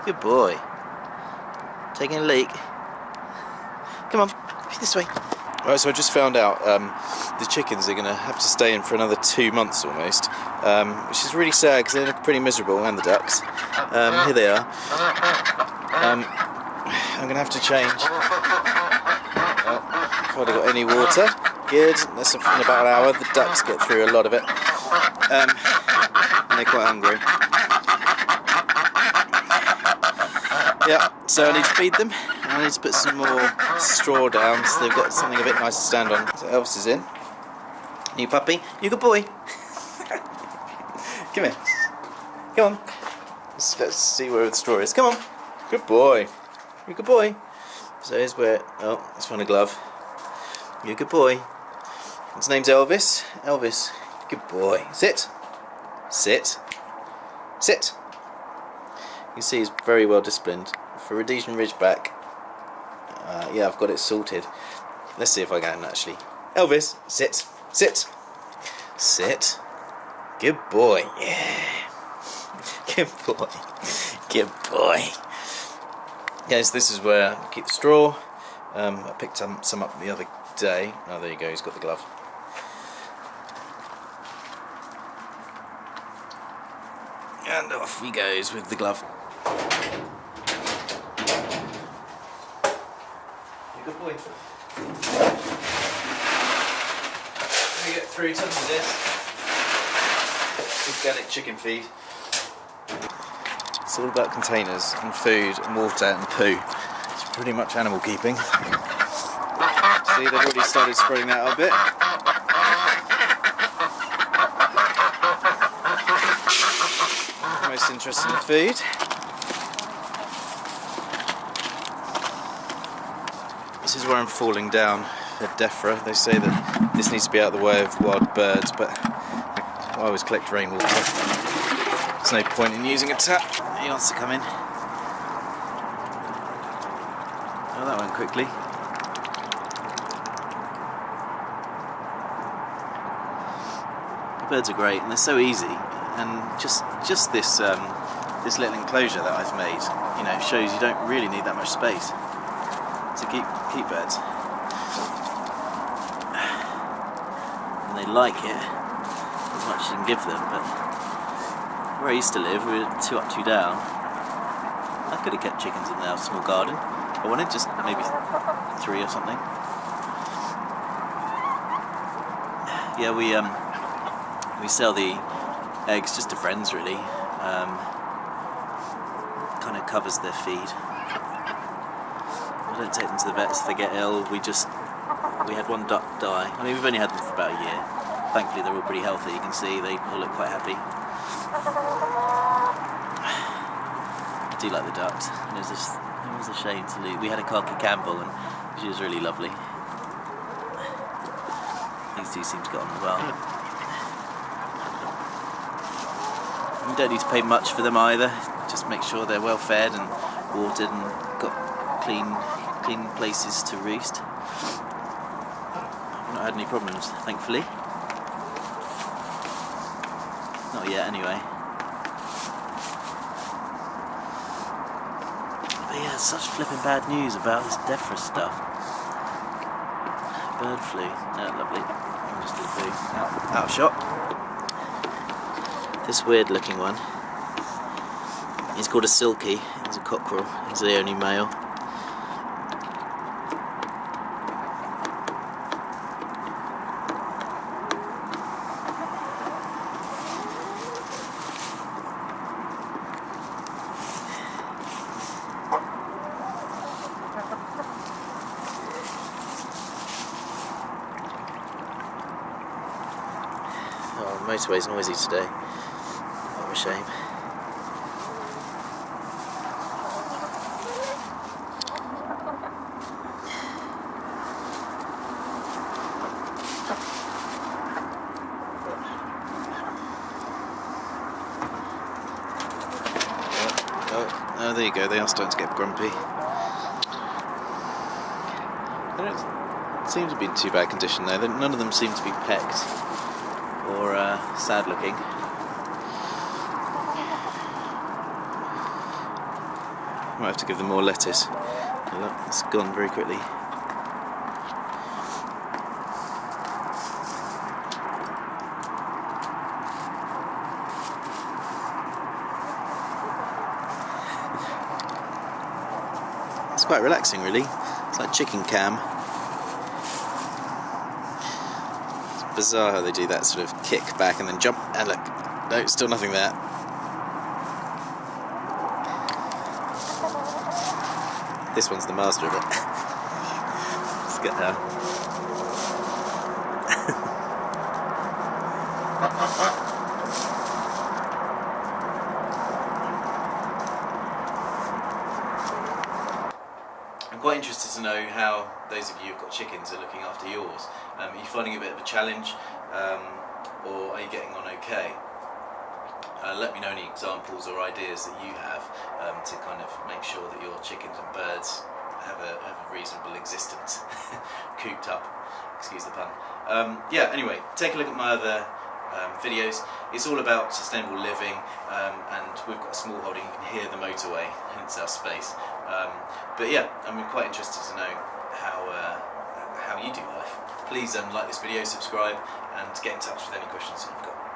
Good boy. Taking a leak. Come on, this way. Right, so I just found out the chickens are going to have to stay in for another 2 months almost, which is really sad because they look pretty miserable, and the ducks. Here they are. I'm going to have to change. Hardly got any water. Good. That's in about an hour. The ducks get through a lot of it. And they're quite hungry. Yeah, so I need to feed them. I need to put some more straw down so they've got something a bit nice to stand on. So Elvis is in. New puppy. You good boy. Come here. Come on. Let's see where the straw is. Come on. Good boy. You good boy. So here's where... Oh, let's find a glove. You a good boy. His name's Elvis. Elvis. Good boy. Sit. Sit. Sit. You can see he's very well disciplined. For Rhodesian Ridgeback, yeah, I've got it sorted. Let's see if I can actually. Elvis, sit. Sit. Sit. Good boy. Yeah. Good boy. Good boy. Yes, this is where I keep the straw. I picked some up the other day. Oh, there you go, he's got the glove. And off he goes with the glove. Good boy. Let me get through some of this organic chicken feed. It's all about containers and food and water and poo. It's pretty much animal keeping. See, they've already started spreading that out a bit. Most interested in food. This is where I'm falling down for Defra. They say that this needs to be out of the way of wild birds, but I always collect rainwater. There's no point in using a tap. He wants to come in. Oh, that went quickly. The birds are great, and they're so easy. And just this this little enclosure that I've made, you know, shows you don't really need that much space to keep birds, and they like it as much as you can give them. But where I used to live, we were 2 up, 2 down. I could have kept chickens in there, a small garden. I wanted just maybe 3 or something. Yeah, we sell the eggs just to friends, really. Kind of covers their feed. I don't take them to the vets if they get ill. We had one duck die. I mean, we've only had them for about a year. Thankfully, they're all pretty healthy. You can see they all look quite happy. I do like the ducks. It was a shame to lose. We had a Khaki Campbell, and she was really lovely. These two seem to get on well. You don't need to pay much for them either. Just make sure they're well fed and watered and got clean places to roost. I've not had any problems, thankfully. Not yet, anyway. But yeah, such flipping bad news about this Defra stuff. Bird flu. Oh, lovely. I'm just going to be out of shot. This weird looking one, he's called a silky. He's a cockerel. He's the only male. Oh, the motorway's noisy today. What a shame. Oh, there you go, they are starting to get grumpy. They don't seem to be in too bad condition though. None of them seem to be pecked or sad looking. Might have to give them more lettuce. Look, it's gone very quickly. It's quite relaxing, really. It's like chicken cam. It's bizarre how they do that sort of kick back and then jump. And look, no, still nothing there. This one's the master of it. Let's get her. I'm quite interested to know how those of you who've got chickens are looking after yours. Are you finding it a bit of a challenge, or are you getting on okay? Let me know any examples or ideas that you have to kind of make sure that your chickens and birds have a reasonable existence, cooped up, excuse the pun. Yeah, anyway, take a look at my other videos. It's all about sustainable living, and we've got a small holding. You can hear the motorway, hence our space. But yeah, I'm quite interested to know how you do life. Please like this video, subscribe, and get in touch with any questions that you've got.